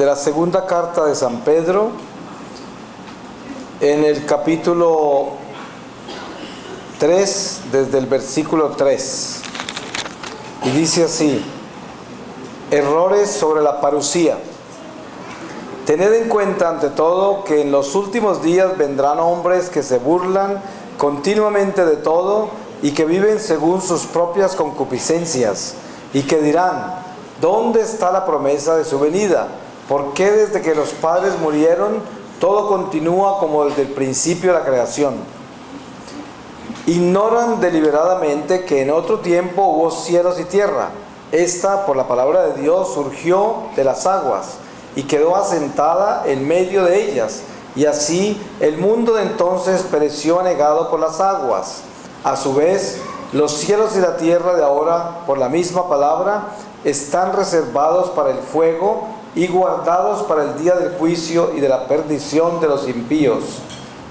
de la segunda carta de San Pedro, en el capítulo 3, desde el versículo 3. Y dice así: errores sobre la parusía. Tened en cuenta ante todo que en los últimos días vendrán hombres que se burlan continuamente de todo y que viven según sus propias concupiscencias, y que dirán: ¿dónde está la promesa de su venida? ¿Por qué desde que los padres murieron todo continúa como desde el principio de la creación? Ignoran deliberadamente que en otro tiempo hubo cielos y tierra. Esta, por la palabra de Dios, surgió de las aguas y quedó asentada en medio de ellas, y así el mundo de entonces pereció anegado por las aguas. A su vez, los cielos y la tierra de ahora, por la misma palabra, están reservados para el fuego y guardados para el día del juicio y de la perdición de los impíos.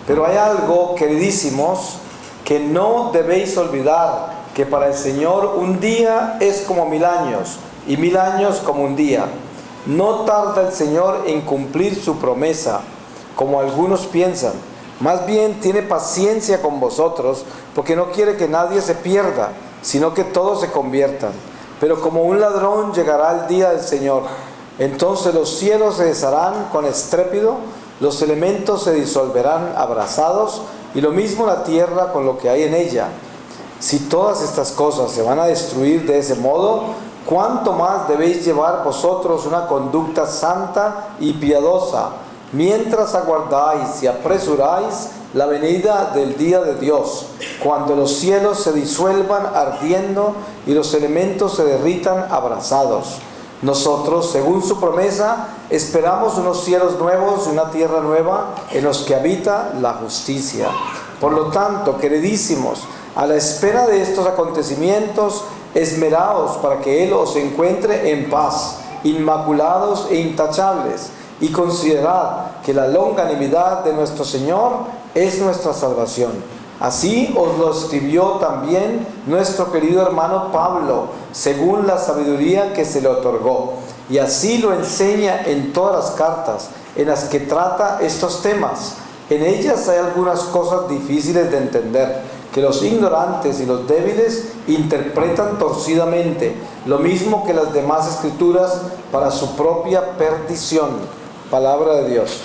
Pero hay algo, queridísimos, que no debéis olvidar, que para el Señor un día es como 1000 años, y 1000 años como un día. No tarda el Señor en cumplir su promesa, como algunos piensan. Más bien tiene paciencia con vosotros, porque no quiere que nadie se pierda, sino que todos se conviertan. Pero como un ladrón llegará el día del Señor. Entonces los cielos se desharán con estrépito, los elementos se disolverán abrasados, y lo mismo la tierra con lo que hay en ella. Si todas estas cosas se van a destruir de ese modo, ¿cuánto más debéis llevar vosotros una conducta santa y piadosa, mientras aguardáis y apresuráis la venida del día de Dios, cuando los cielos se disuelvan ardiendo y los elementos se derritan abrasados? Nosotros, según su promesa, esperamos unos cielos nuevos y una tierra nueva en los que habita la justicia. Por lo tanto, queridísimos, a la espera de estos acontecimientos, esmeraos para que Él os encuentre en paz, inmaculados e intachables, y considerad que la longanimidad de nuestro Señor es nuestra salvación. Así os lo escribió también nuestro querido hermano Pablo, según la sabiduría que se le otorgó, y así lo enseña en todas las cartas en las que trata estos temas. En ellas hay algunas cosas difíciles de entender, que los ignorantes y los débiles interpretan torcidamente, lo mismo que las demás escrituras, para su propia perdición. Palabra de Dios.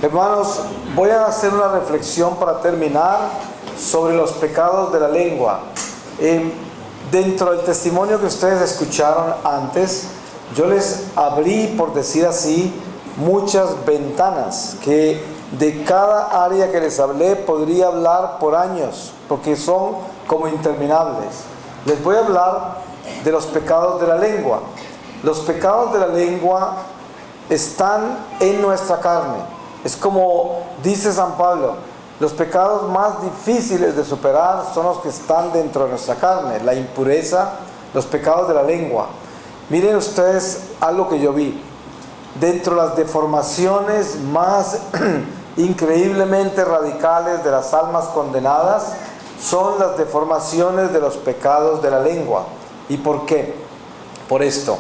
Hermanos, voy a hacer una reflexión para terminar sobre los pecados de la lengua. Dentro del testimonio que ustedes escucharon antes, yo les abrí, por decir así, muchas ventanas que de cada área que les hablé podría hablar por años, porque son como interminables. Les voy a hablar de los pecados de la lengua. Los pecados de la lengua están en nuestra carne. Es como dice San Pablo: los pecados más difíciles de superar son los que están dentro de nuestra carne, la impureza, los pecados de la lengua. Miren ustedes algo que yo vi. Dentro de las deformaciones más increíblemente radicales de las almas condenadas son las deformaciones de los pecados de la lengua. ¿Y por qué? Por esto: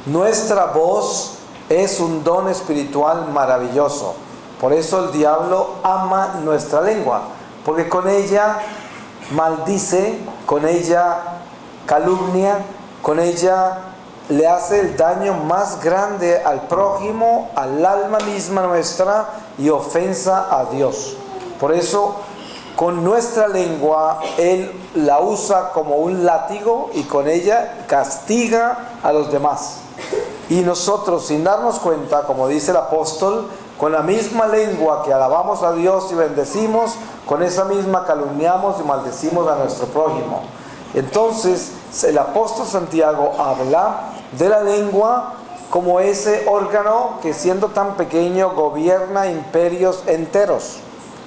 nuestra voz es un don espiritual maravilloso. Por eso el diablo ama nuestra lengua, porque con ella maldice, con ella calumnia, con ella le hace el daño más grande al prójimo, al alma misma nuestra, y ofensa a Dios. Por eso, con nuestra lengua, Él la usa como un látigo y con ella castiga a los demás. Y nosotros, sin darnos cuenta, como dice el apóstol, con la misma lengua que alabamos a Dios y bendecimos, con esa misma calumniamos y maldecimos a nuestro prójimo. Entonces, el apóstol Santiago habla de la lengua como ese órgano que, siendo tan pequeño, gobierna imperios enteros,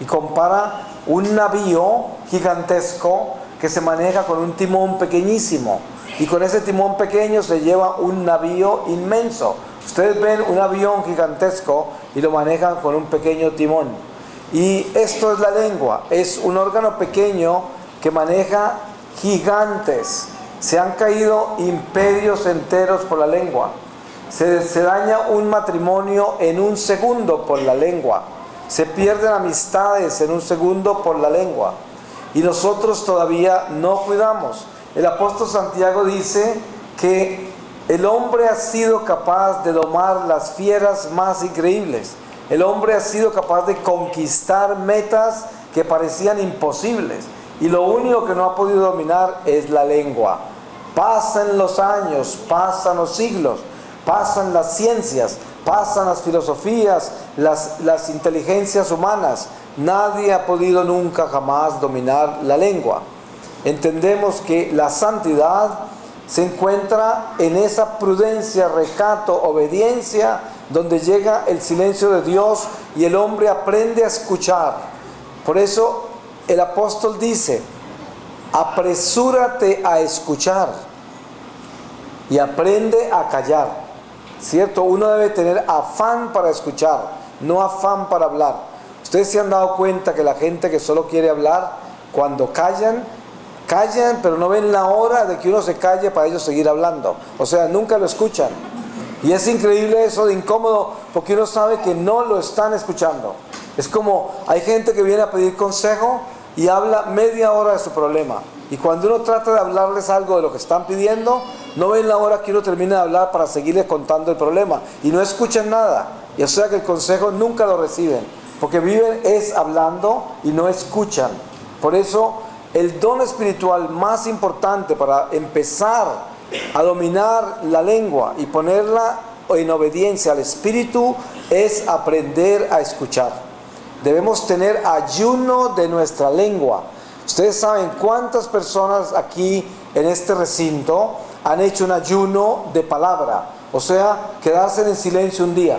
y compara un navío gigantesco que se maneja con un timón pequeñísimo, y con ese timón pequeño se lleva un navío inmenso. Ustedes ven un avión gigantesco y lo manejan con un pequeño timón. Y esto es la lengua, es un órgano pequeño que maneja gigantes. Se han caído imperios enteros por la lengua. Se daña un matrimonio en un segundo por la lengua. Se pierden amistades en un segundo por la lengua. Y nosotros todavía no cuidamos. El apóstol Santiago dice que el hombre ha sido capaz de domar las fieras más increíbles. El hombre ha sido capaz de conquistar metas que parecían imposibles. Y lo único que no ha podido dominar es la lengua. Pasan los años, pasan los siglos, pasan las ciencias, pasan las filosofías, las inteligencias humanas. Nadie ha podido nunca jamás dominar la lengua. Entendemos que la santidad se encuentra en esa prudencia, recato, obediencia, donde llega el silencio de Dios y el hombre aprende a escuchar. Por eso el apóstol dice: apresúrate a escuchar y aprende a callar. ¿Cierto? Uno debe tener afán para escuchar, no afán para hablar. Ustedes se han dado cuenta que la gente que solo quiere hablar, cuando callan, pero no ven la hora de que uno se calle para ellos seguir hablando. O sea, nunca lo escuchan. Y es increíble eso de incómodo, porque uno sabe que no lo están escuchando. Es como, hay gente que viene a pedir consejo y habla media hora de su problema. Y cuando uno trata de hablarles algo de lo que están pidiendo, no ven la hora que uno termine de hablar para seguirles contando el problema. Y no escuchan nada. Y o sea que el consejo nunca lo reciben. Porque viven es hablando y no escuchan. Por eso el don espiritual más importante para empezar a dominar la lengua y ponerla en obediencia al Espíritu es aprender a escuchar. Debemos tener ayuno de nuestra lengua. Ustedes saben cuántas personas aquí en este recinto han hecho un ayuno de palabra, o sea, quedarse en silencio un día.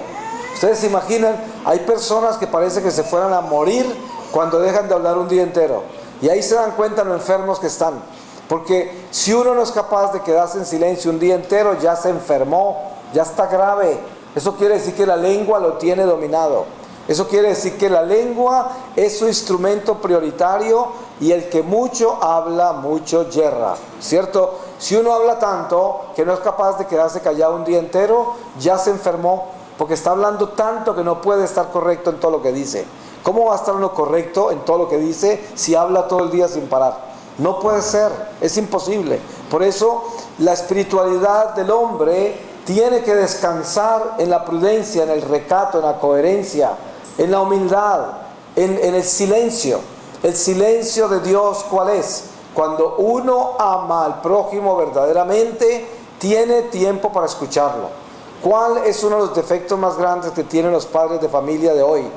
Ustedes se imaginan, hay personas que parece que se fueran a morir cuando dejan de hablar un día entero. Y ahí se dan cuenta lo enfermos que están. Porque si uno no es capaz de quedarse en silencio un día entero, ya se enfermó, ya está grave. Eso quiere decir que la lengua lo tiene dominado. Eso quiere decir que la lengua es su instrumento prioritario y el que mucho habla, mucho yerra. ¿Cierto? Si uno habla tanto que no es capaz de quedarse callado un día entero, ya se enfermó, porque está hablando tanto que no puede estar correcto en todo lo que dice. ¿Cómo va a estar uno correcto en todo lo que dice si habla todo el día sin parar? No puede ser, es imposible. Por eso la espiritualidad del hombre tiene que descansar en la prudencia, en el recato, en la coherencia, en la humildad, en el silencio. El silencio de Dios, ¿cuál es? Cuando uno ama al prójimo verdaderamente, tiene tiempo para escucharlo. ¿Cuál es uno de los defectos más grandes que tienen los padres de familia de hoy?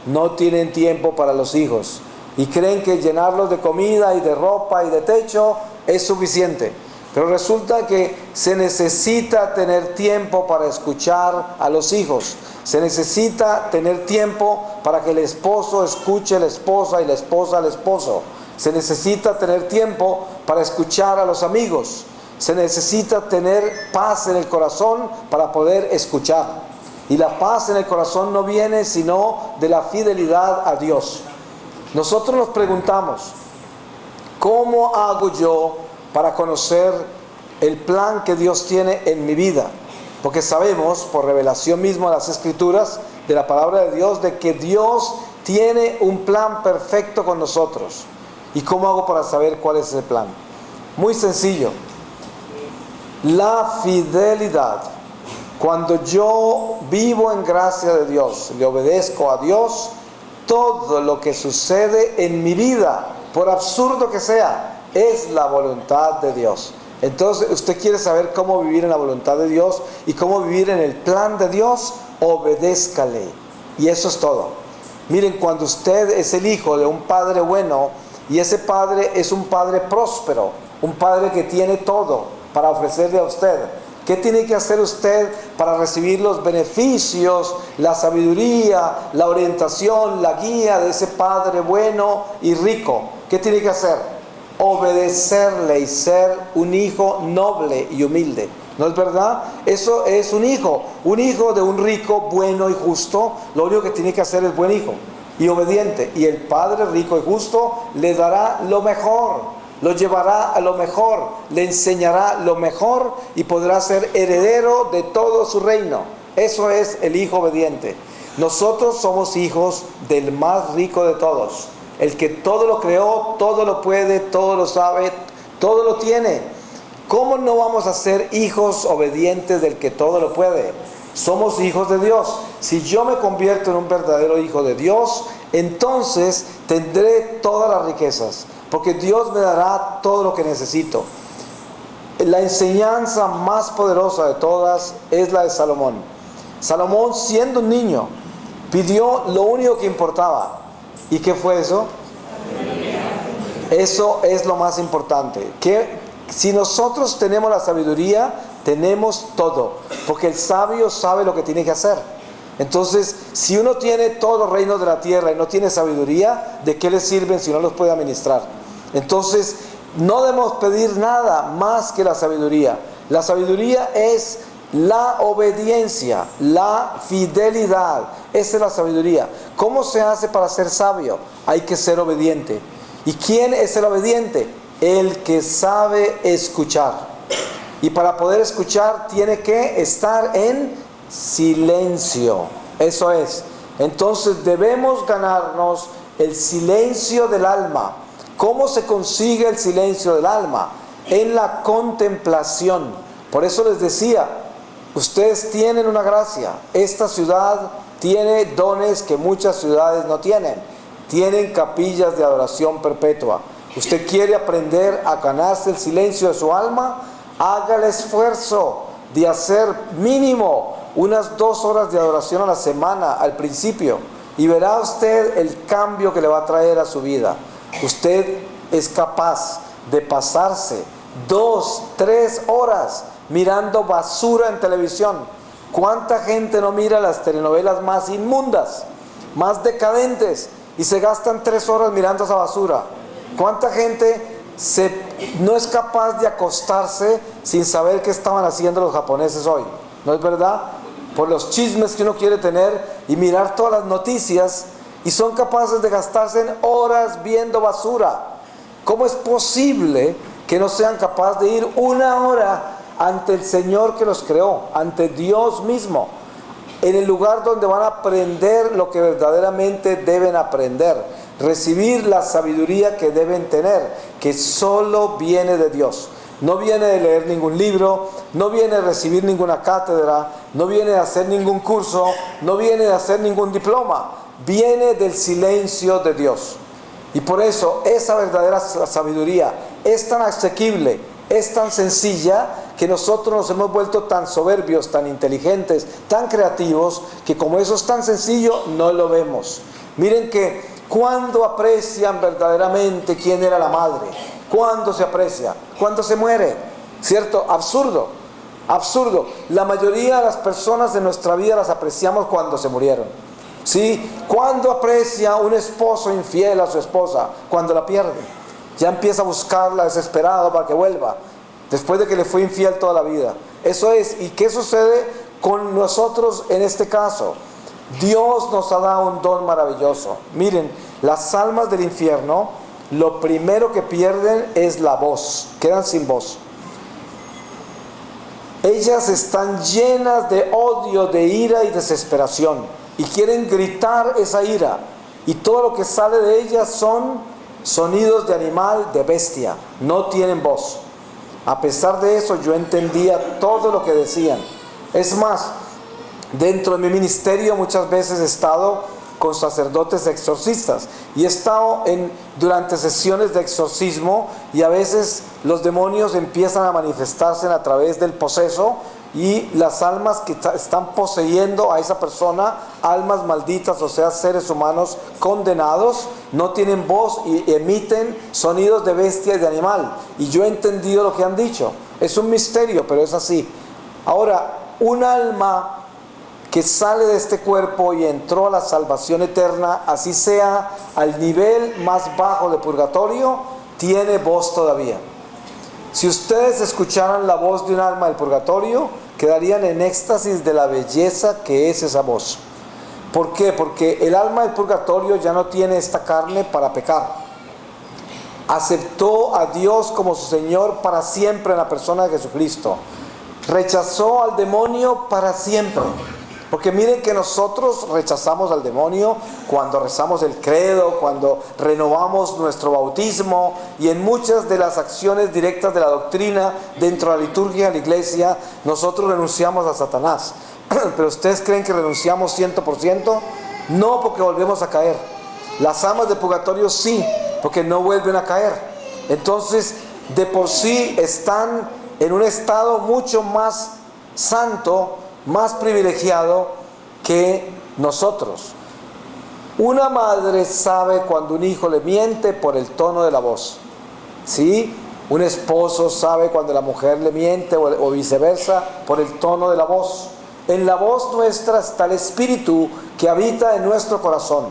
No tienen tiempo para los hijos y creen que llenarlos de comida y de ropa y de techo es suficiente. Pero resulta que se necesita tener tiempo para escuchar a los hijos. Se necesita tener tiempo para que el esposo escuche a la esposa y la esposa al esposo. Se necesita tener tiempo para escuchar a los amigos. Se necesita tener paz en el corazón para poder escuchar. Y la paz en el corazón no viene sino de la fidelidad a Dios. Nosotros nos preguntamos, ¿cómo hago yo para conocer el plan que Dios tiene en mi vida? Porque sabemos, por revelación misma de las Escrituras, de la palabra de Dios, de que Dios tiene un plan perfecto con nosotros. ¿Y cómo hago para saber cuál es ese plan? Muy sencillo. La fidelidad. Cuando yo vivo en gracia de Dios, le obedezco a Dios, todo lo que sucede en mi vida, por absurdo que sea, es la voluntad de Dios. Entonces, usted quiere saber cómo vivir en la voluntad de Dios y cómo vivir en el plan de Dios, obedézcale. Y eso es todo. Miren, cuando usted es el hijo de un padre bueno, y ese padre es un padre próspero, un padre que tiene todo para ofrecerle a usted, ¿qué tiene que hacer usted para recibir los beneficios, la sabiduría, la orientación, la guía de ese padre bueno y rico? ¿Qué tiene que hacer? Obedecerle y ser un hijo noble y humilde. ¿No es verdad? Eso es un hijo de un rico, bueno y justo. Lo único que tiene que hacer es buen hijo y obediente. Y el padre rico y justo le dará lo mejor. lo llevará a lo mejor, le enseñará lo mejor y podrá ser heredero de todo su reino. Eso es el hijo obediente. Nosotros somos hijos del más rico de todos, el que todo lo creó, todo lo puede, todo lo sabe, todo lo tiene. ¿Cómo no vamos a ser hijos obedientes del que todo lo puede? Somos hijos de Dios. Si yo me convierto en un verdadero hijo de Dios, entonces tendré todas las riquezas, porque Dios me dará todo lo que necesito. La enseñanza más poderosa de todas es la de Salomón. Salomón, siendo un niño, pidió lo único que importaba. ¿Y qué fue eso? Eso es lo más importante. Que si nosotros tenemos la sabiduría, tenemos todo, porque el sabio sabe lo que tiene que hacer. Entonces, si uno tiene todos los reinos de la tierra y no tiene sabiduría, ¿de qué le sirven si no los puede administrar? Entonces, no debemos pedir nada más que la sabiduría. La sabiduría es la obediencia, la fidelidad. Esa es la sabiduría. ¿Cómo se hace para ser sabio? Hay que ser obediente. ¿Y quién es el obediente? El que sabe escuchar. Y para poder escuchar tiene que estar en silencio. Eso es. Entonces debemos ganarnos el silencio del alma. ¿Cómo se consigue el silencio del alma? En la contemplación. Por eso les decía, ustedes tienen una gracia. Esta ciudad tiene dones que muchas ciudades no tienen. Tienen capillas de adoración perpetua. Usted quiere aprender a ganarse el silencio de su alma, haga el esfuerzo de hacer mínimo unas 2 horas de adoración a la semana al principio, y verá usted el cambio que le va a traer a su vida. Usted es capaz de pasarse 2, 3 horas mirando basura en televisión. ¿Cuánta gente no mira las telenovelas más inmundas, más decadentes, y se gastan 3 horas mirando esa basura? ¿Cuánta gente no es capaz de acostarse sin saber qué estaban haciendo los japoneses hoy? ¿No es verdad? Por los chismes que uno quiere tener y mirar todas las noticias, y son capaces de gastarse en horas viendo basura. ¿Cómo es posible que no sean capaces de ir 1 hora ante el Señor que los creó, ante Dios mismo, en el lugar donde van a aprender lo que verdaderamente deben aprender? Recibir la sabiduría que deben tener, que solo viene de Dios. No viene de leer ningún libro, no viene de recibir ninguna cátedra, no viene de hacer ningún curso, no viene de hacer ningún diploma. Viene del silencio de Dios. Y por eso esa verdadera sabiduría es tan asequible, es tan sencilla, que nosotros nos hemos vuelto tan soberbios, tan inteligentes, tan creativos, que como eso es tan sencillo, no lo vemos. Miren que ¿cuándo aprecian verdaderamente quién era la madre? ¿Cuándo se aprecia? ¿Cuándo se muere? ¿Cierto? Absurdo, absurdo. La mayoría de las personas de nuestra vida las apreciamos cuando se murieron. ¿Sí? ¿Cuándo aprecia un esposo infiel a su esposa? Cuando la pierde. Ya empieza a buscarla desesperado para que vuelva, después de que le fue infiel toda la vida. Eso es. ¿Y qué sucede con nosotros en este caso? Dios nos ha dado un don maravilloso. Miren, las almas del infierno, lo primero que pierden es la voz. Quedan sin voz. Ellas están llenas de odio, de ira y desesperación, y quieren gritar esa ira, y todo lo que sale de ellas son sonidos de animal, de bestia. No tienen voz. A pesar de eso, yo entendía todo lo que decían. Es más, dentro de mi ministerio muchas veces he estado con sacerdotes exorcistas, y he estado durante sesiones de exorcismo, y a veces los demonios empiezan a manifestarse a través del poseso, y las almas que están poseyendo a esa persona, almas malditas, o sea, seres humanos condenados, no tienen voz y emiten sonidos de bestia y de animal. Y yo he entendido lo que han dicho. Es un misterio, pero es así. Ahora, un alma que sale de este cuerpo y entró a la salvación eterna, así sea al nivel más bajo de purgatorio, tiene voz todavía. Si ustedes escucharan la voz de un alma del purgatorio, quedarían en éxtasis de la belleza que es esa voz. ¿Por qué? Porque el alma del purgatorio ya no tiene esta carne para pecar. aceptó a Dios como su Señor para siempre en la persona de Jesucristo. Rechazó al demonio para siempre. Porque miren que nosotros rechazamos al demonio cuando rezamos el credo, cuando renovamos nuestro bautismo y en muchas de las acciones directas de la doctrina dentro de la liturgia de la iglesia, nosotros renunciamos a Satanás. Pero ¿ustedes creen que renunciamos 100%? No, porque volvemos a caer. Las almas de purgatorio sí, porque no vuelven a caer. Entonces, de por sí están en un estado mucho más santo, más privilegiado que nosotros. Una madre sabe cuando un hijo le miente por el tono de la voz, ¿sí? Un esposo sabe cuando la mujer le miente o viceversa por el tono de la voz. En la voz nuestra está el Espíritu que habita en nuestro corazón.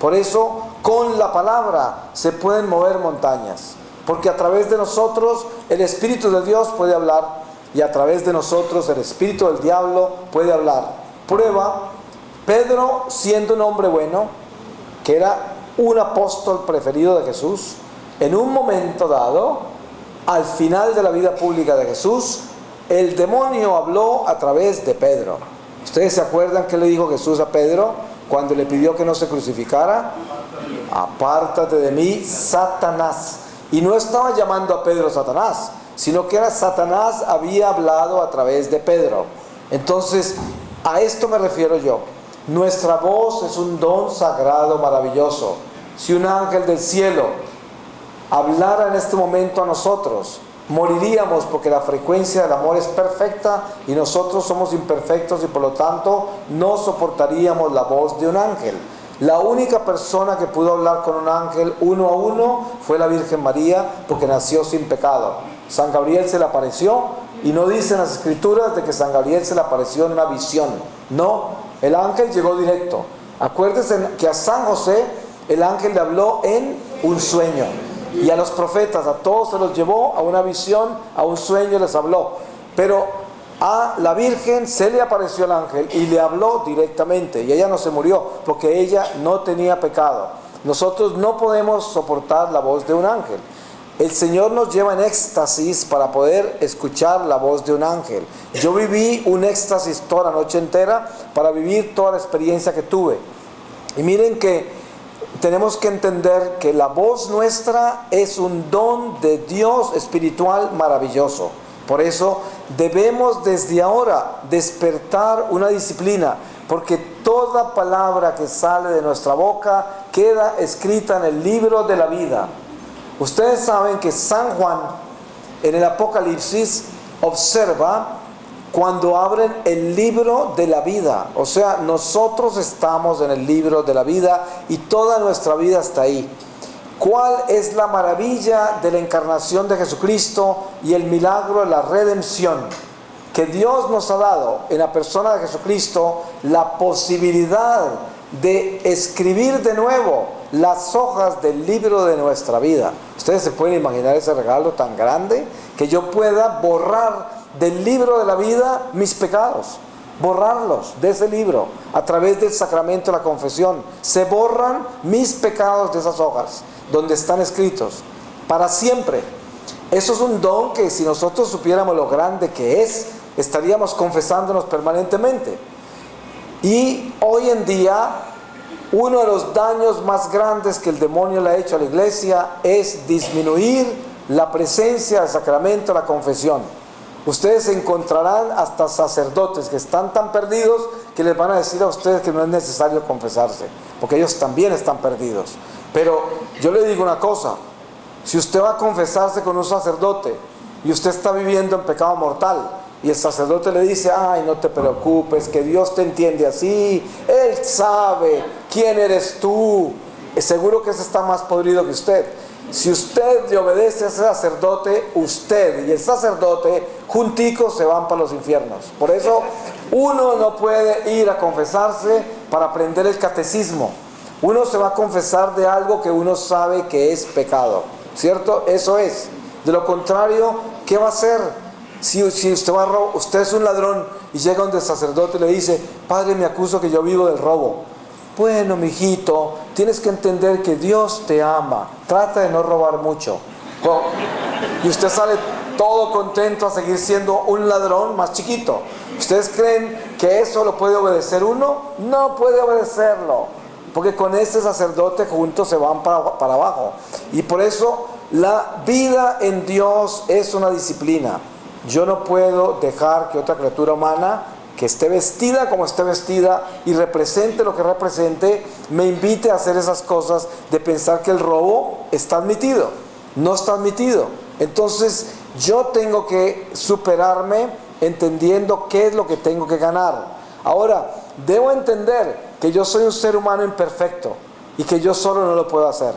Por eso, con la palabra se pueden mover montañas, porque a través de nosotros el Espíritu de Dios puede hablar y a través de nosotros el espíritu del diablo puede hablar. Prueba, Pedro, siendo un hombre bueno, que era un apóstol preferido de Jesús, en un momento dado, al final de la vida pública de Jesús, el demonio habló a través de Pedro. ¿Ustedes se acuerdan qué le dijo Jesús a Pedro cuando le pidió que no se crucificara? Apártate de mí, Satanás. Y no estaba llamando a Pedro Satanás, sino que era Satanás había hablado a través de Pedro. Entonces, a esto me refiero yo. Nuestra voz es un don sagrado maravilloso. Si un ángel del cielo hablara en este momento a nosotros, moriríamos, porque la frecuencia del amor es perfecta y nosotros somos imperfectos y por lo tanto no soportaríamos la voz de un ángel. La única persona que pudo hablar con un ángel uno a uno fue la Virgen María, porque nació sin pecado. San Gabriel se le apareció y no dicen las escrituras de que San Gabriel se le apareció en una visión. No, el ángel llegó directo. Acuérdense que a San José el ángel le habló en un sueño, y a los profetas, a todos se los llevó a una visión, a un sueño les habló. Pero a la Virgen se le apareció el ángel y le habló directamente, y ella no se murió porque ella no tenía pecado. Nosotros no podemos soportar la voz de un ángel. El Señor nos lleva en éxtasis para poder escuchar la voz de un ángel. Yo viví un éxtasis toda la noche entera para vivir toda la experiencia que tuve. Y miren que tenemos que entender que la voz nuestra es un don de Dios espiritual maravilloso. Por eso debemos desde ahora despertar una disciplina, porque toda palabra que sale de nuestra boca queda escrita en el libro de la vida. Ustedes saben que San Juan en el Apocalipsis observa cuando abren el libro de la vida. O sea, nosotros estamos en el libro de la vida y toda nuestra vida está ahí. ¿Cuál es la maravilla de la encarnación de Jesucristo y el milagro de la redención? Que Dios nos ha dado en la persona de Jesucristo la posibilidad de escribir de nuevo las hojas del libro de nuestra vida. Ustedes se pueden imaginar ese regalo tan grande, que yo pueda borrar del libro de la vida mis pecados, borrarlos de ese libro a través del sacramento de la confesión. Se borran mis pecados de esas hojas donde están escritos para siempre. Eso es un don que, si nosotros supiéramos lo grande que es, estaríamos confesándonos permanentemente. Y hoy en día, uno de los daños más grandes que el demonio le ha hecho a la iglesia es disminuir la presencia del sacramento de la confesión. Ustedes encontrarán hasta sacerdotes que están tan perdidos que les van a decir a ustedes que no es necesario confesarse, porque ellos también están perdidos. Pero yo le digo una cosa: si usted va a confesarse con un sacerdote y usted está viviendo en pecado mortal, y el sacerdote le dice: ay, no te preocupes, que Dios te entiende así, Él sabe quién eres tú, es seguro que ese está más podrido que usted. Si usted le obedece a ese sacerdote, usted y el sacerdote junticos se van para los infiernos. Por eso uno no puede ir a confesarse para aprender el catecismo. Uno se va a confesar de algo que uno sabe que es pecado, ¿cierto? Eso es. De lo contrario, ¿qué va a hacer? Si usted es un ladrón y llega donde el sacerdote y le dice: padre, me acuso que yo vivo del robo. bueno, mijito, tienes que entender que Dios te ama, trata de no robar mucho. Y usted sale todo contento a seguir siendo un ladrón más chiquito. ¿Ustedes creen que eso lo puede obedecer uno? No puede obedecerlo, porque con ese sacerdote juntos se van para abajo. Y por eso la vida en Dios es una disciplina. Yo no puedo dejar que otra criatura humana que esté vestida como esté vestida y represente lo que represente, me invite a hacer esas cosas de pensar que el robo está admitido. No está admitido. Entonces yo tengo que superarme entendiendo qué es lo que tengo que ganar. Ahora, debo entender que yo soy un ser humano imperfecto y que yo solo no lo puedo hacer.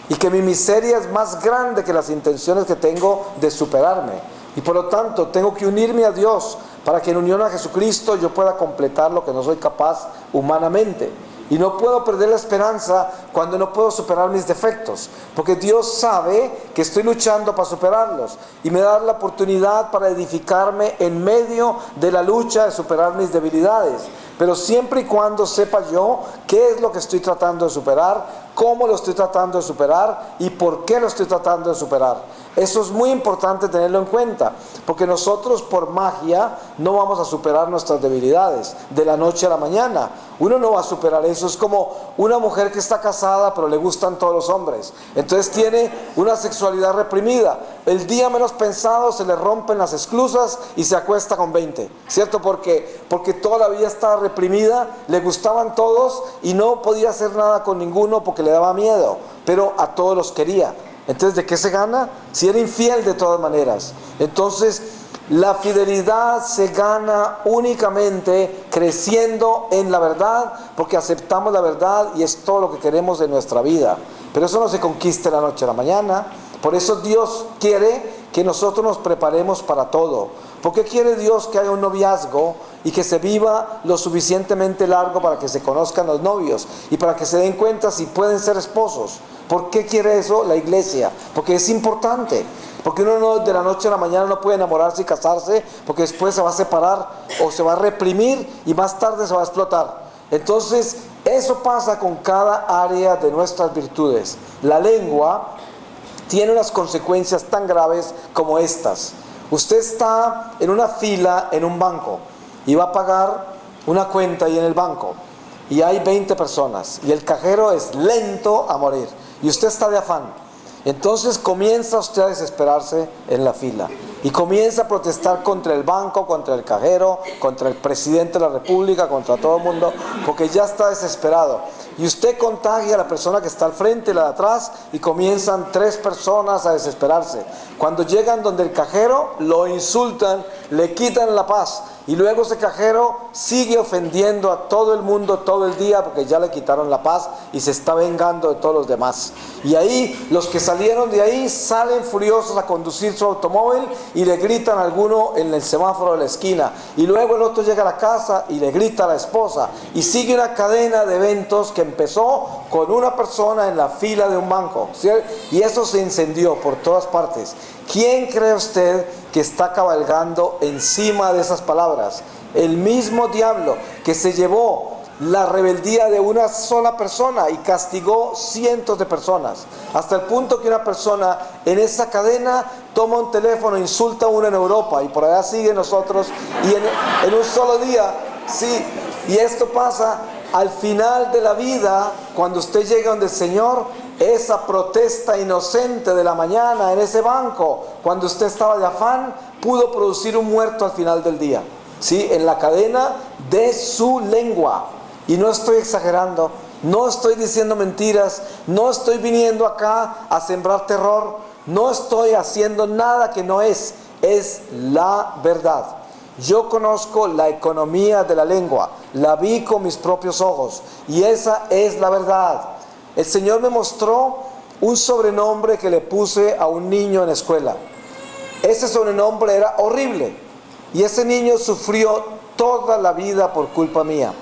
Y que mi miseria es más grande que las intenciones que tengo de superarme. Y por lo tanto tengo que unirme a Dios para que en unión a Jesucristo yo pueda completar lo que no soy capaz humanamente. Y no puedo perder la esperanza cuando no puedo superar mis defectos, porque Dios sabe que estoy luchando para superarlos y me da la oportunidad para edificarme en medio de la lucha de superar mis debilidades. Pero siempre y cuando sepa yo qué es lo que estoy tratando de superar, cómo lo estoy tratando de superar y por qué lo estoy tratando de superar. Eso es muy importante tenerlo en cuenta, porque nosotros por magia no vamos a superar nuestras debilidades de la noche a la mañana. Uno no va a superar eso. Es como una mujer que está casada pero le gustan todos los hombres. Entonces tiene una sexualidad reprimida. El día menos pensado se le rompen las esclusas y se acuesta con 20. ¿Cierto? Porque toda la vida estaba reprimida, le gustaban todos y no podía hacer nada con ninguno porque le daba miedo, pero a todos los quería. Entonces, ¿de qué se gana? Si era infiel de todas maneras. Entonces, la fidelidad se gana únicamente creciendo en la verdad, porque aceptamos la verdad y es todo lo que queremos de nuestra vida. Pero eso no se conquista de la noche a la mañana. Por eso Dios quiere que nosotros nos preparemos para todo. ¿Por qué quiere Dios que haya un noviazgo y que se viva lo suficientemente largo para que se conozcan los novios y para que se den cuenta si pueden ser esposos? ¿Por qué quiere eso la iglesia? Porque es importante. Porque uno no, de la noche a la mañana no puede enamorarse y casarse, porque después se va a separar o se va a reprimir y más tarde se va a explotar. Entonces, eso pasa con cada área de nuestras virtudes. La lengua tiene unas consecuencias tan graves como estas. Usted está en una fila en un banco y va a pagar una cuenta ahí en el banco y hay 20 personas y el cajero es lento a morir y usted está de afán. Entonces comienza usted a desesperarse en la fila y comienza a protestar contra el banco, contra el cajero, contra el presidente de la república, contra todo el mundo, porque ya está desesperado. Y usted contagia a la persona que está al frente y la de atrás y comienzan 3 personas a desesperarse. Cuando llegan donde el cajero, lo insultan, le quitan la paz. Y luego ese cajero sigue ofendiendo a todo el mundo todo el día porque ya le quitaron la paz y se está vengando de todos los demás. Y ahí los que salieron de ahí salen furiosos a conducir su automóvil y le gritan a alguno en el semáforo de la esquina. Y luego el otro llega a la casa y le grita a la esposa. Y sigue una cadena de eventos que empezó con una persona en la fila de un banco, ¿cierto? Y eso se incendió por todas partes. ¿Quién cree usted que está cabalgando encima de esas palabras? El mismo diablo que se llevó la rebeldía de una sola persona y castigó cientos de personas, hasta el punto que una persona en esa cadena toma un teléfono, insulta a uno en Europa y por allá sigue nosotros y en un solo día, sí, y esto pasa al final de la vida, cuando usted llega donde el Señor. Esa protesta inocente de la mañana en ese banco, cuando usted estaba de afán, pudo producir un muerto al final del día, ¿sí? En la cadena de su lengua. Y no estoy exagerando, no estoy diciendo mentiras, no estoy viniendo acá a sembrar terror, no estoy haciendo nada que no es la verdad. Yo conozco la economía de la lengua, la vi con mis propios ojos y esa es la verdad. El Señor me mostró un sobrenombre que le puse a un niño en la escuela. Ese sobrenombre era horrible y ese niño sufrió toda la vida por culpa mía,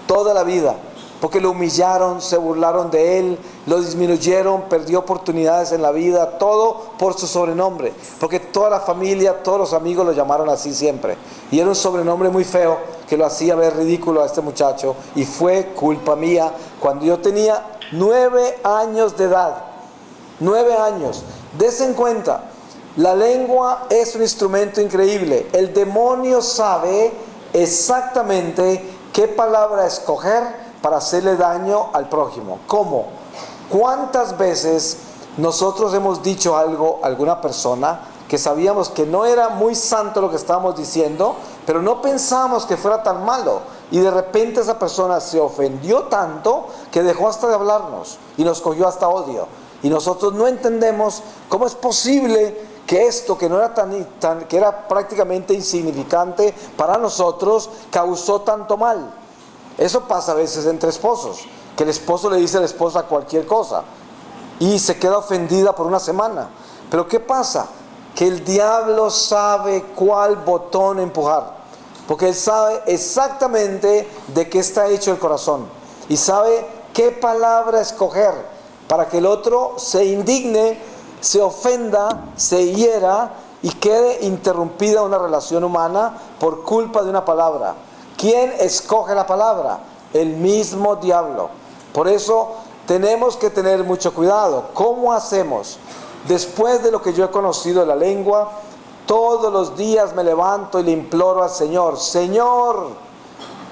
toda la vida, porque lo humillaron, se burlaron de él, lo disminuyeron, perdió oportunidades en la vida, todo por su sobrenombre, porque toda la familia, todos los amigos lo llamaron así siempre, y era un sobrenombre muy feo que lo hacía ver ridículo a este muchacho, y fue culpa mía cuando yo tenía 9 años de edad. 9 años. Dese en cuenta, la lengua es un instrumento increíble. El demonio sabe exactamente qué palabra escoger para hacerle daño al prójimo. ¿Cómo? ¿Cuántas veces nosotros hemos dicho algo a alguna persona que sabíamos que no era muy santo lo que estábamos diciendo, pero no pensábamos que fuera tan malo? Y de repente esa persona se ofendió tanto que dejó hasta de hablarnos y nos cogió hasta odio. Y nosotros no entendemos cómo es posible que esto, que no era que era prácticamente insignificante para nosotros, causó tanto mal. Eso pasa a veces entre esposos, que el esposo le dice a la esposa cualquier cosa y se queda ofendida por una semana. Pero ¿qué pasa? Que el diablo sabe cuál botón empujar, porque él sabe exactamente de qué está hecho el corazón y sabe qué palabra escoger para que el otro se indigne, se ofenda, se hiera y quede interrumpida una relación humana por culpa de una palabra. ¿Quién escoge la palabra? El mismo diablo. Por eso tenemos que tener mucho cuidado. ¿Cómo hacemos? Después de lo que yo he conocido de la lengua, todos los días me levanto y le imploro al Señor: Señor,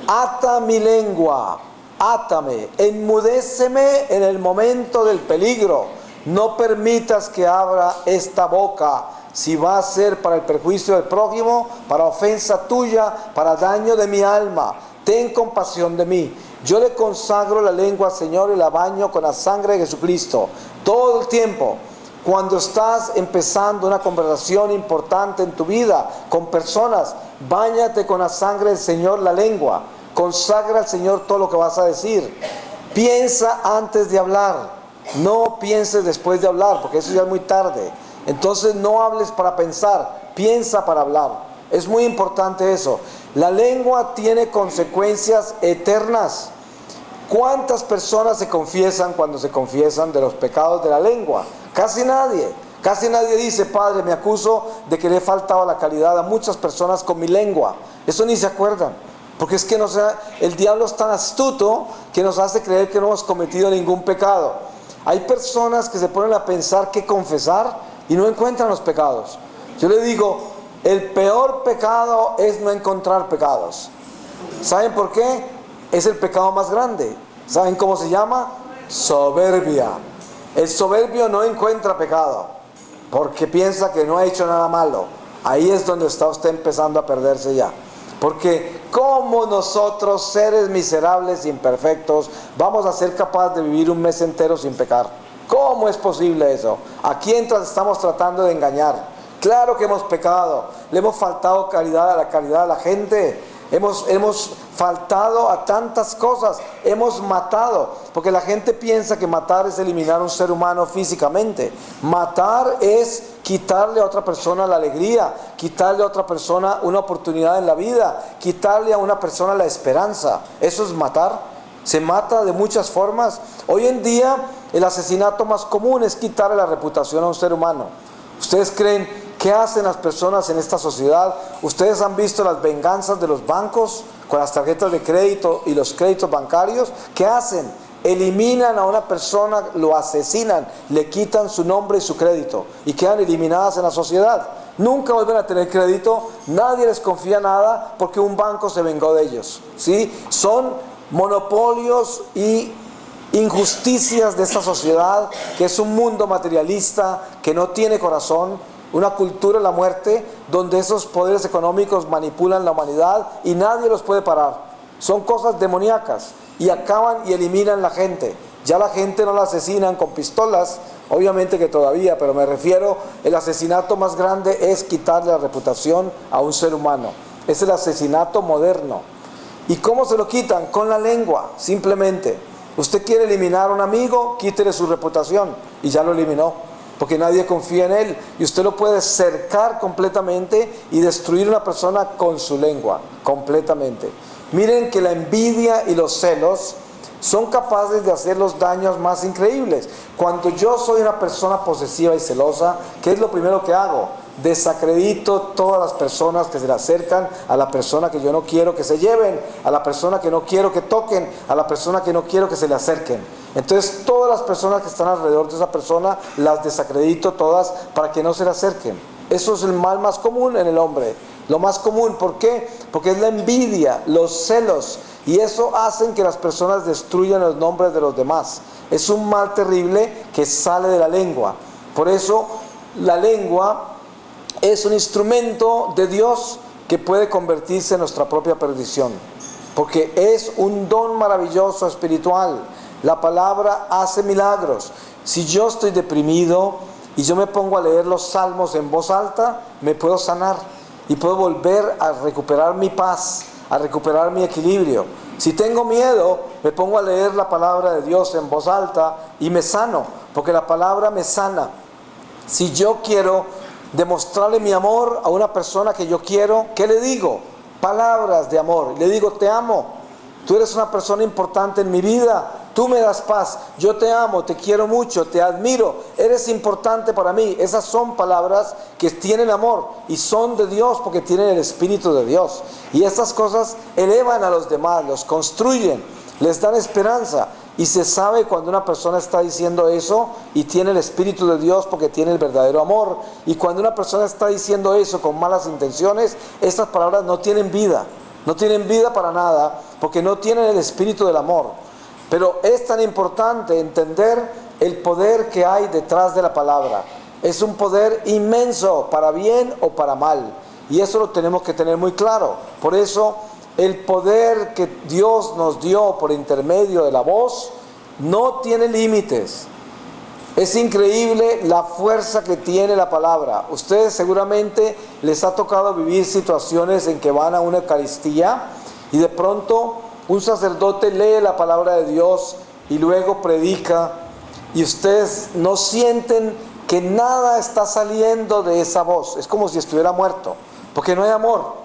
ata mi lengua, átame, enmudéceme en el momento del peligro. No permitas que abra esta boca, si va a ser para el perjuicio del prójimo, para ofensa tuya, para daño de mi alma. Ten compasión de mí. Yo le consagro la lengua, Señor, y la baño con la sangre de Jesucristo todo el tiempo. Cuando estás empezando una conversación importante en tu vida con personas, báñate con la sangre del Señor la lengua. Consagra al Señor todo lo que vas a decir. Piensa antes de hablar. No pienses después de hablar, porque eso ya es muy tarde. Entonces no hables para pensar, piensa para hablar. Es muy importante eso. La lengua tiene consecuencias eternas. ¿Cuántas personas se confiesan cuando se confiesan de los pecados de la lengua? Casi nadie. Casi nadie dice: Padre, me acuso de que le he faltado a la calidad a muchas personas con mi lengua. Eso ni se acuerdan. Porque es que el diablo es tan astuto que nos hace creer que no hemos cometido ningún pecado. Hay personas que se ponen a pensar qué confesar y no encuentran los pecados. Yo le digo, el peor pecado es no encontrar pecados. ¿Saben por qué? Es el pecado más grande. ¿Saben cómo se llama? Soberbia. El soberbio no encuentra pecado porque piensa que no ha hecho nada malo. Ahí es donde está usted empezando a perderse ya. Porque ¿cómo nosotros, seres miserables e imperfectos, vamos a ser capaces de vivir un mes entero sin pecar? ¿Cómo es posible eso? ¿A quién estamos tratando de engañar? Claro que hemos pecado, le hemos faltado a la caridad a la gente, hemos faltado a tantas cosas, hemos matado, porque la gente piensa que matar es eliminar un ser humano físicamente. Matar es quitarle a otra persona la alegría, quitarle a otra persona una oportunidad en la vida, quitarle a una persona la esperanza. Eso es matar. Se mata de muchas formas. Hoy en día el asesinato más común es quitarle la reputación a un ser humano. ¿Ustedes creen qué hacen las personas en esta sociedad? ¿Ustedes han visto las venganzas de los bancos con las tarjetas de crédito y los créditos bancarios? ¿Qué hacen? Eliminan a una persona, lo asesinan, le quitan su nombre y su crédito y quedan eliminadas en la sociedad. Nunca vuelven a tener crédito, nadie les confía nada porque un banco se vengó de ellos, ¿sí? Son monopolios y injusticias de esta sociedad, que es un mundo materialista, que no tiene corazón, una cultura de la muerte, donde esos poderes económicos manipulan la humanidad y nadie los puede parar. Son cosas demoníacas y acaban y eliminan la gente. Ya la gente no la asesinan con pistolas, obviamente que todavía, pero me refiero, el asesinato más grande es quitarle la reputación a un ser humano. Es el asesinato moderno. ¿Y cómo se lo quitan? Con la lengua, simplemente. Usted quiere eliminar a un amigo, quítele su reputación y ya lo eliminó, porque nadie confía en él, y usted lo puede cercar completamente y destruir a una persona con su lengua, completamente. Miren que la envidia y los celos son capaces de hacer los daños más increíbles. Cuando yo soy una persona posesiva y celosa, ¿qué es lo primero que hago? desacredito todas las personas que se le acercan a la persona que yo no quiero que se lleven, a la persona que no quiero que toquen, a la persona que no quiero que se le acerquen. Entonces todas las personas que están alrededor de esa persona las desacredito todas para que no se le acerquen. Eso es el mal más común en el hombre. Lo más común, ¿por qué? Porque es la envidia, los celos, y eso hacen que las personas destruyan los nombres de los demás. Es un mal terrible que sale de la lengua. Por eso la lengua es un instrumento de Dios que puede convertirse en nuestra propia perdición, porque es un don maravilloso espiritual. La palabra hace milagros. Si yo estoy deprimido y yo me pongo a leer los salmos en voz alta, me puedo sanar y puedo volver a recuperar mi paz, a recuperar mi equilibrio. Si tengo miedo, me pongo a leer la palabra de Dios en voz alta y me sano, porque la palabra me sana. Si yo quiero demostrarle mi amor a una persona que yo quiero, ¿qué le digo? Palabras de amor. Le digo: te amo, tú eres una persona importante en mi vida, tú me das paz, yo te amo, te quiero mucho, te admiro, eres importante para mí. Esas son palabras que tienen amor y son de Dios porque tienen el Espíritu de Dios. Y estas cosas elevan a los demás, los construyen, les dan esperanza. Y se sabe cuando una persona está diciendo eso y tiene el Espíritu de Dios porque tiene el verdadero amor. Y cuando una persona está diciendo eso con malas intenciones, estas palabras no tienen vida. No tienen vida para nada porque no tienen el Espíritu del amor. Pero es tan importante entender el poder que hay detrás de la palabra. Es un poder inmenso, para bien o para mal. Y eso lo tenemos que tener muy claro. Por eso el poder que Dios nos dio por intermedio de la voz no tiene límites. Es increíble la fuerza que tiene la palabra. Ustedes seguramente les ha tocado vivir situaciones en que van a una Eucaristía y de pronto un sacerdote lee la palabra de Dios y luego predica, y ustedes no sienten que nada está saliendo de esa voz. Es como si estuviera muerto, porque no hay amor.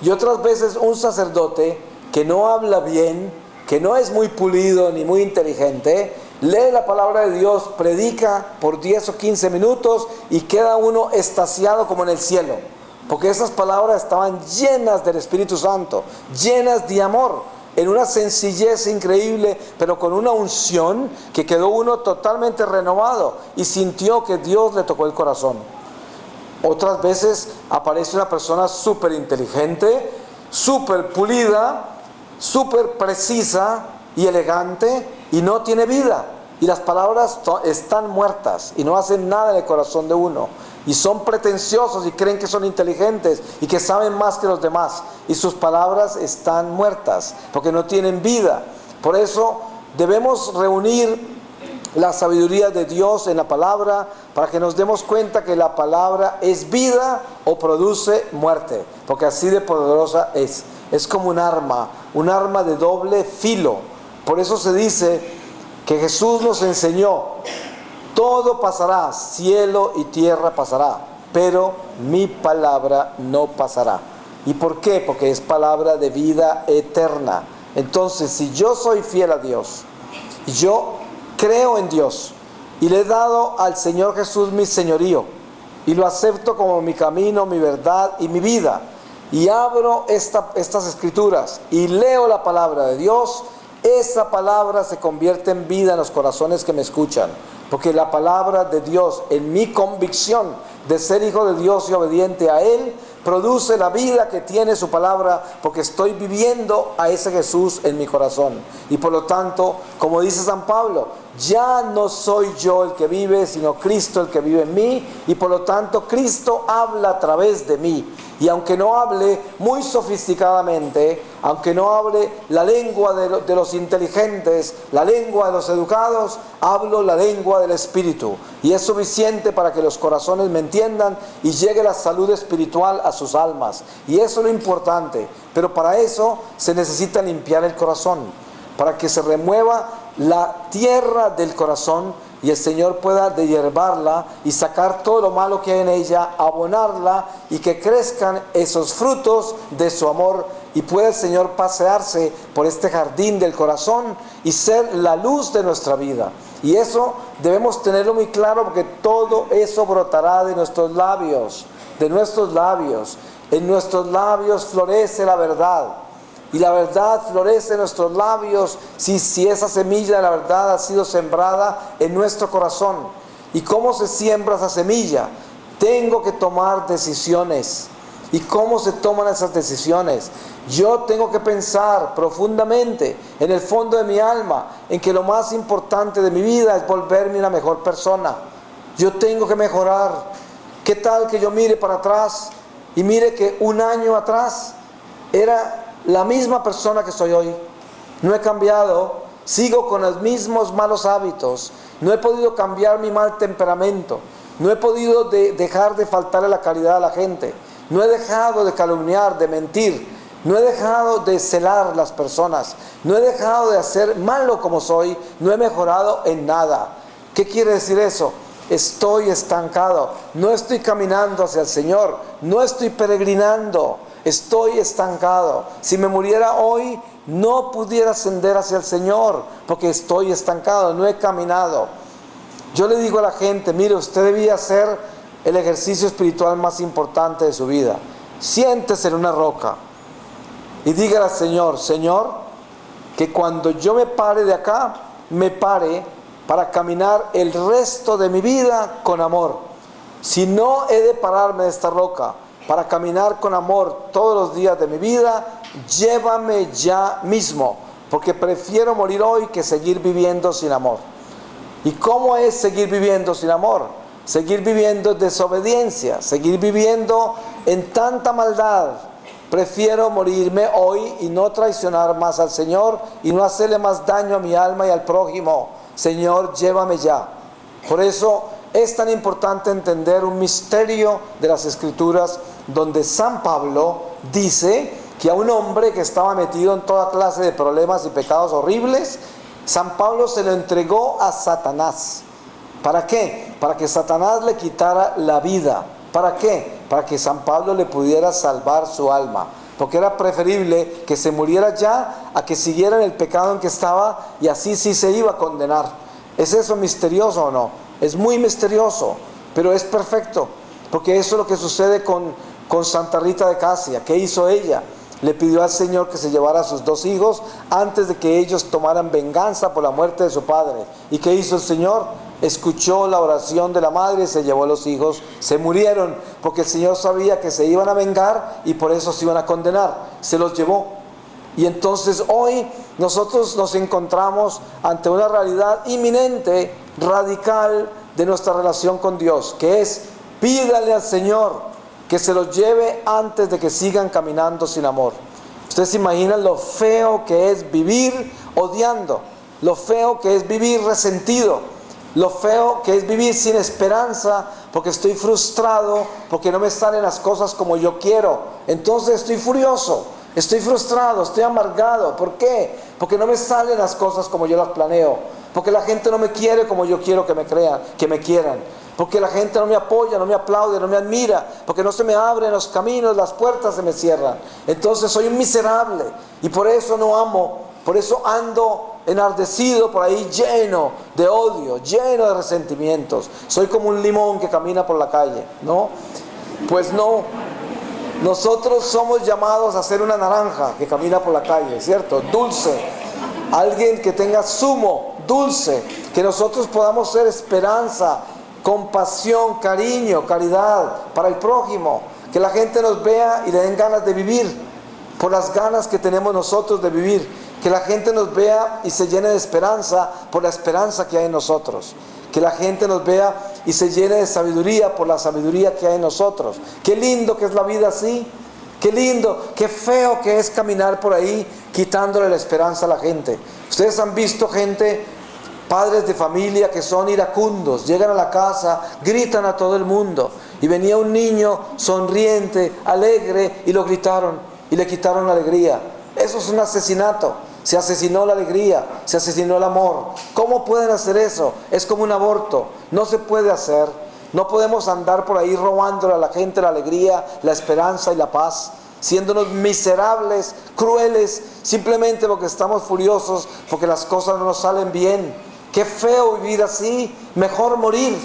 Y otras veces un sacerdote que no habla bien, que no es muy pulido ni muy inteligente, lee la palabra de Dios, predica por 10 o 15 minutos y queda uno extasiado como en el cielo, porque esas palabras estaban llenas del Espíritu Santo, llenas de amor, en una sencillez increíble, pero con una unción que quedó uno totalmente renovado y sintió que Dios le tocó el corazón. Otras veces aparece una persona súper inteligente, súper pulida, súper precisa y elegante, y no tiene vida. Y las palabras están muertas y no hacen nada en el corazón de uno. Y son pretenciosos y creen que son inteligentes y que saben más que los demás. Y sus palabras están muertas porque no tienen vida. Por eso debemos reunir la sabiduría de Dios en la palabra para que nos demos cuenta que la palabra es vida o produce muerte, porque así de poderosa es. Es como un arma de doble filo. Por eso se dice que Jesús nos enseñó: todo pasará, cielo y tierra pasará, pero mi palabra no pasará. ¿Y por qué? Porque es palabra de vida eterna. Entonces, si yo soy fiel a Dios, y yo creo en Dios y le he dado al Señor Jesús mi señorío y lo acepto como mi camino, mi verdad y mi vida, y abro estas escrituras y leo la palabra de Dios, esa palabra se convierte en vida en los corazones que me escuchan, porque la palabra de Dios, en mi convicción de ser hijo de Dios y obediente a Él, produce la vida que tiene su palabra, porque estoy viviendo a ese Jesús en mi corazón. Y por lo tanto, como dice San Pablo, ya no soy yo el que vive, sino Cristo el que vive en mí, y por lo tanto Cristo habla a través de mí. Y aunque no hable muy sofisticadamente, aunque no hable la lengua de los inteligentes, la lengua de los educados, hablo la lengua del Espíritu. Y es suficiente para que los corazones me entiendan y llegue la salud espiritual a sus almas. Y eso es lo importante. Pero para eso se necesita limpiar el corazón, para que se remueva la tierra del corazón y el Señor pueda deshiervarla y sacar todo lo malo que hay en ella, abonarla y que crezcan esos frutos de su amor, y pueda el Señor pasearse por este jardín del corazón y ser la luz de nuestra vida. Y eso debemos tenerlo muy claro, porque todo eso brotará de nuestros labios. de nuestros labios. En nuestros labios florece la verdad. Y la verdad florece en nuestros labios si esa semilla de la verdad ha sido sembrada en nuestro corazón. ¿Y cómo se siembra esa semilla? Tengo que tomar decisiones. ¿Y cómo se toman esas decisiones? Yo tengo que pensar profundamente en el fondo de mi alma en que lo más importante de mi vida es volverme una mejor persona. Yo tengo que mejorar. ¿Qué tal que yo mire para atrás y mire que un año atrás era la misma persona que soy hoy? No he cambiado, sigo con los mismos malos hábitos, no he podido cambiar mi mal temperamento, no he podido dejar de faltarle la caridad a la gente, no he dejado de calumniar, de mentir, no he dejado de celar las personas, no he dejado de hacer malo como soy, no he mejorado en nada. ¿Qué quiere decir eso? Estoy estancado, no estoy caminando hacia el Señor, no estoy peregrinando, estoy estancado. Si me muriera hoy, no pudiera ascender hacia el Señor, porque estoy estancado, no he caminado. Yo le digo a la gente, mire, usted debía hacer el ejercicio espiritual más importante de su vida. Siéntese en una roca y dígale al Señor, Señor, que cuando yo me pare de acá, me pare para caminar el resto de mi vida con amor. Si no he de pararme de esta roca para caminar con amor todos los días de mi vida, llévame ya mismo, porque prefiero morir hoy que seguir viviendo sin amor. ¿Y cómo es seguir viviendo sin amor? Seguir viviendo en desobediencia, seguir viviendo en tanta maldad. Prefiero morirme hoy y no traicionar más al Señor y no hacerle más daño a mi alma y al prójimo. Señor, llévame ya. Por eso es tan importante entender un misterio de las Escrituras, donde San Pablo dice que a un hombre que estaba metido en toda clase de problemas y pecados horribles, San Pablo se lo entregó a Satanás. ¿Para qué? Para que Satanás le quitara la vida. ¿Para qué? Para que San Pablo le pudiera salvar su alma. Porque era preferible que se muriera ya a que siguiera en el pecado en que estaba, y así sí se iba a condenar. ¿Es eso misterioso o no? Es muy misterioso, pero es perfecto. Porque eso es lo que sucede con Santa Rita de Casia. ¿Qué hizo ella? Le pidió al Señor que se llevara a sus 2 hijos antes de que ellos tomaran venganza por la muerte de su padre. ¿Y qué hizo el Señor? Escuchó la oración de la madre y se llevó a los hijos. Se murieron porque el Señor sabía que se iban a vengar y por eso se iban a condenar. Se los llevó. Y entonces hoy nosotros nos encontramos ante una realidad inminente, radical de nuestra relación con Dios, que es: pídale al Señor que se los lleve antes de que sigan caminando sin amor. Ustedes se imaginan lo feo que es vivir odiando, lo feo que es vivir resentido, lo feo que es vivir sin esperanza, porque estoy frustrado, porque no me salen las cosas como yo quiero. Entonces estoy furioso, estoy frustrado, estoy amargado. ¿Por qué? Porque no me salen las cosas como yo las planeo, porque la gente no me quiere como yo quiero que me crean, que me quieran, porque la gente no me apoya, no me aplaude, no me admira, porque no se me abren los caminos, las puertas se me cierran. Entonces soy un miserable y por eso no amo, por eso ando enardecido por ahí, lleno de odio, lleno de resentimientos. Soy como un limón que camina por la calle, ¿no? Pues no, nosotros somos llamados a ser una naranja que camina por la calle, ¿cierto? Dulce, alguien que tenga zumo, dulce, que nosotros podamos ser esperanza, compasión, cariño, caridad para el prójimo, que la gente nos vea y le den ganas de vivir por las ganas que tenemos nosotros de vivir, que la gente nos vea y se llene de esperanza por la esperanza que hay en nosotros, que la gente nos vea y se llene de sabiduría por la sabiduría que hay en nosotros. Qué lindo que es la vida así, qué lindo, qué feo que es caminar por ahí quitándole la esperanza a la gente. Ustedes han visto gente, padres de familia que son iracundos, llegan a la casa, gritan a todo el mundo, y venía un niño sonriente, alegre, y lo gritaron y le quitaron la alegría. Eso es un asesinato. Se asesinó la alegría, se asesinó el amor. ¿Cómo pueden hacer eso? Es como un aborto, no se puede hacer. No podemos andar por ahí robándole a la gente la alegría, la esperanza y la paz, siéndonos miserables, crueles, simplemente porque estamos furiosos, porque las cosas no nos salen bien. Qué feo vivir así, mejor morir.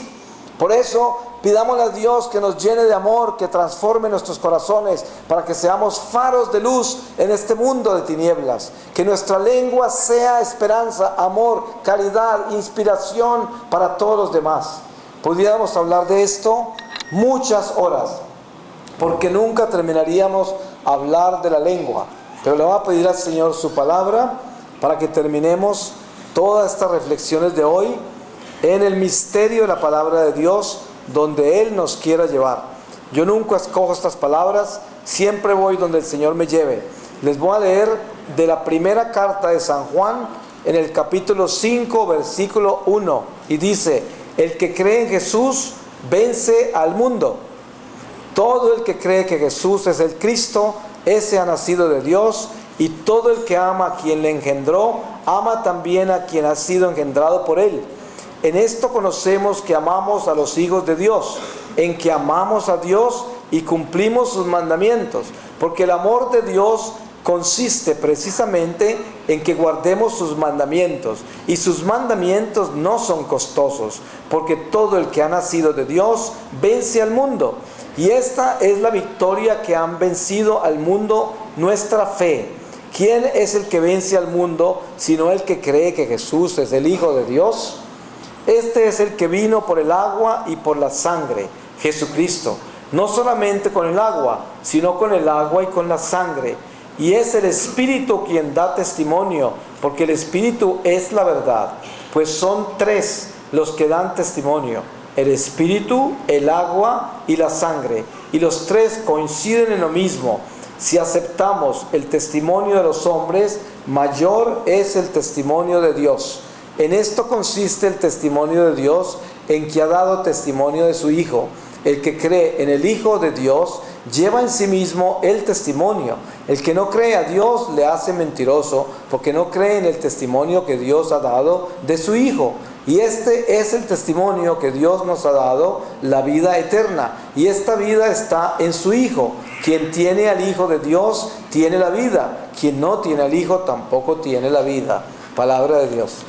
Por eso pidámosle a Dios que nos llene de amor, que transforme nuestros corazones para que seamos faros de luz en este mundo de tinieblas. Que nuestra lengua sea esperanza, amor, caridad, inspiración para todos los demás. Pudiéramos hablar de esto muchas horas, porque nunca terminaríamos hablar de la lengua. Pero le voy a pedir al Señor su palabra para que terminemos todas estas reflexiones de hoy en el misterio de la palabra de Dios, donde Él nos quiera llevar. Yo nunca escojo estas palabras, siempre voy donde el Señor me lleve. Les voy a leer de la primera carta de San Juan, en el capítulo 5, versículo 1, y dice: el que cree en Jesús vence al mundo. Todo el que cree que Jesús es el Cristo, ese ha nacido de Dios, y todo el que ama a quien le engendró, ama también a quien ha sido engendrado por él. En esto conocemos que amamos a los hijos de Dios, en que amamos a Dios y cumplimos sus mandamientos, porque el amor de Dios consiste precisamente en que guardemos sus mandamientos, y sus mandamientos no son costosos, porque todo el que ha nacido de Dios vence al mundo. Y esta es la victoria que han vencido al mundo, nuestra fe. ¿Quién es el que vence al mundo sino el que cree que Jesús es el Hijo de Dios? Este es el que vino por el agua y por la sangre, Jesucristo, no solamente con el agua, sino con el agua y con la sangre. Y es el Espíritu quien da testimonio, porque el Espíritu es la verdad, pues son tres los que dan testimonio: el Espíritu, el agua y la sangre, y los tres coinciden en lo mismo. Si aceptamos el testimonio de los hombres, mayor es el testimonio de Dios. En esto consiste el testimonio de Dios, en que ha dado testimonio de su Hijo. El que cree en el Hijo de Dios lleva en sí mismo el testimonio. El que no cree a Dios le hace mentiroso, porque no cree en el testimonio que Dios ha dado de su Hijo. Y este es el testimonio que Dios nos ha dado, la vida eterna. Y esta vida está en su Hijo. Quien tiene al Hijo de Dios tiene la vida. Quien no tiene al Hijo tampoco tiene la vida. Palabra de Dios.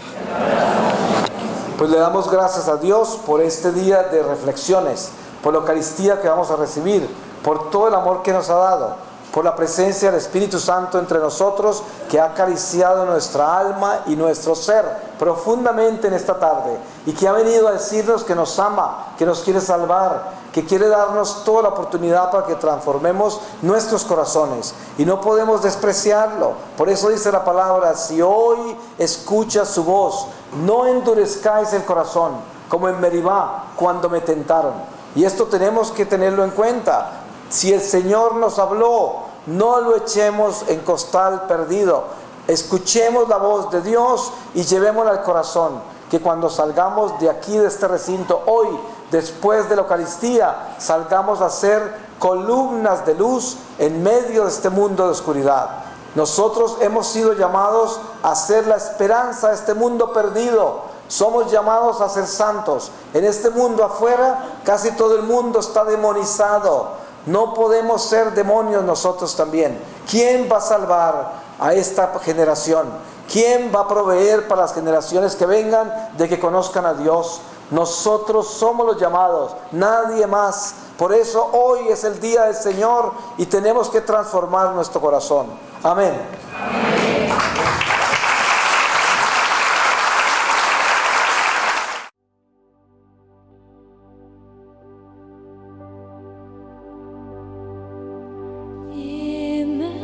Pues le damos gracias a Dios por este día de reflexiones, por la Eucaristía que vamos a recibir, por todo el amor que nos ha dado, por la presencia del Espíritu Santo entre nosotros, que ha acariciado nuestra alma y nuestro ser profundamente en esta tarde, y que ha venido a decirnos que nos ama, que nos quiere salvar, que quiere darnos toda la oportunidad para que transformemos nuestros corazones, y no podemos despreciarlo. Por eso dice la palabra: si hoy escuchas su voz, no endurezcáis el corazón, como en Meribá, cuando me tentaron. Y esto tenemos que tenerlo en cuenta. Si el Señor nos habló, no lo echemos en costal perdido. Escuchemos la voz de Dios y llevémosla al corazón. Que cuando salgamos de aquí, de este recinto, hoy, después de la Eucaristía, salgamos a ser columnas de luz en medio de este mundo de oscuridad. Nosotros hemos sido llamados a ser la esperanza de este mundo perdido. Somos llamados a ser santos. En este mundo afuera, casi todo el mundo está demonizado. No podemos ser demonios nosotros también. ¿Quién va a salvar a esta generación? ¿Quién va a proveer para las generaciones que vengan de que conozcan a Dios? Nosotros somos los llamados, nadie más. Por eso hoy es el día del Señor y tenemos que transformar nuestro corazón. Amén. Amén. Emmanuel,